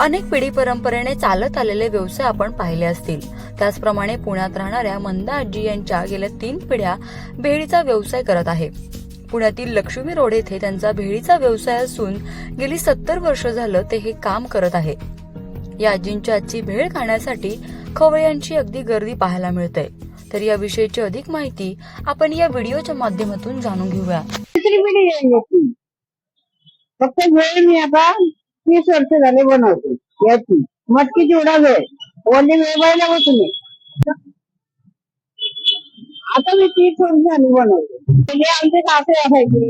अनेक पिढी परंपरेने चालत आलेले व्यवसाय आपण पाहिले असतील. त्याचप्रमाणे पुण्यात राहणाऱ्या मंदा आजी यांच्या गेल्या 3 पिढ्या भेळीचा व्यवसाय करत आहे. पुण्यातील लक्ष्मी रोड येथे त्यांचा भेळीचा व्यवसाय असून गेली 70 वर्ष झालं ते हे काम करत आहे. या आजींच्या आजची भेळ खाण्यासाठी खवय्यांची अगदी गर्दी पाहायला मिळते. तर या विषयीची अधिक माहिती आपण या व्हिडिओच्या माध्यमातून जाणून घेऊया. फक्त भेळ मी आता 30 वर्ष झाले बनवते. याची मटकी चिवडा भेळ, ओली भेळ बायला बसून आता मी 30 वर्ष झाली बनवते. म्हणजे आमचे कासे असायचे,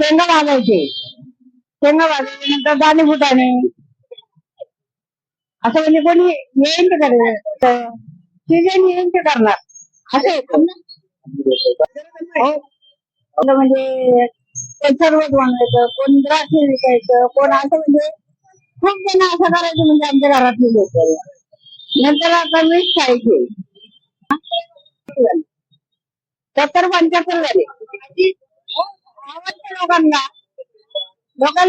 शेंगा भाजायचे, नंतर दाणे फुटाणे असं म्हणजे कोणी येईन ते करायचं, सीजन येईन ते करणार असं होतं. म्हणजे सरबत बनवायचं, कोण द्राक्ष विकायचं, कोण असं म्हणजे खूप जण असं करायचं म्हणजे आमच्या घरातले लोक. नंतर आता मीच खायचे 70-75 झाले. आवडतं लोकांना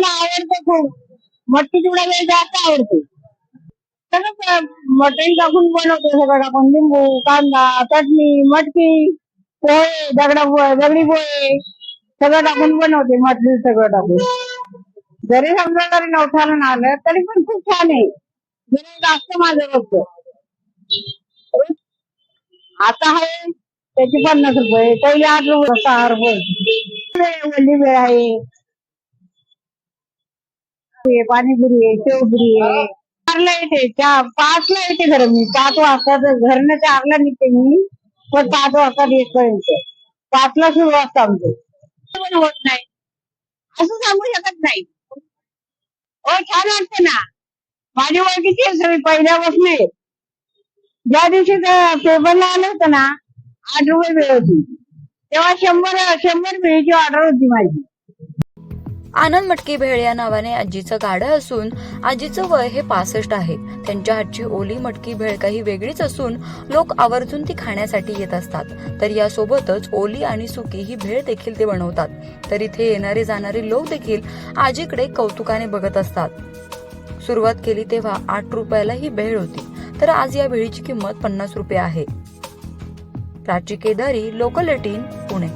आवडतं खूप. मटकी चिवडा वेळ जास्त आवडतो. सगळं मटण टाकून बनवतो, सगळं टाकून लिंबू, कांदा, चटणी, मटकी, पोहे, दगडी पोहे सगळं टाकून बनवते. मटकी सगळं टाकून जरी समजा तरी नवठाला आलं तरी पण खूप छान आहे. जास्त माझं बघतो. आता आहे त्याची 50 रुपये, पहिले 8 रुपये, 6 रुपये. वल्ली वेळ आहे, पाणीपुरी आहे, शेवपुरी आहे. 4ला येते, 5ला येते खरं मी. 5 वाजता घरनं 4ला निघते मी, पण 5 वाजता येतपर्यंत 5ला सुरू असतं आमचं. पण होत नाही असं सांगू शकत नाही. हो, छान वाटतं ना. माझी ओळखीची आहे सगळी पहिल्यापासून. ज्या दिवशी पेपरला आलं होतं ना 8 रुपये वेळ होती, तेव्हा 100 वेळेची ऑर्डर होती माझी. आनंद मटकी भेळ या नावाने आजीचं गाडं असून आजीचं वय हे 65 आहे. त्यांच्या हातची ओली मटकी भेळ काही वेगळीच असून लोक आवर्जून ती खाण्यासाठी येत असतात. तर यासोबतच ओली आणि सुकी ही भेळ देखील ते बनवतात. तर इथे येणारे जाणारे लोक देखील आजीकडे कौतुकाने बघत असतात. सुरुवात केली तेव्हा 8 रुपयाला ही भेळ होती, तर आज या भेळीची किंमत 50 रुपये आहे. प्राची केदारी, लोकल 18, पुणे.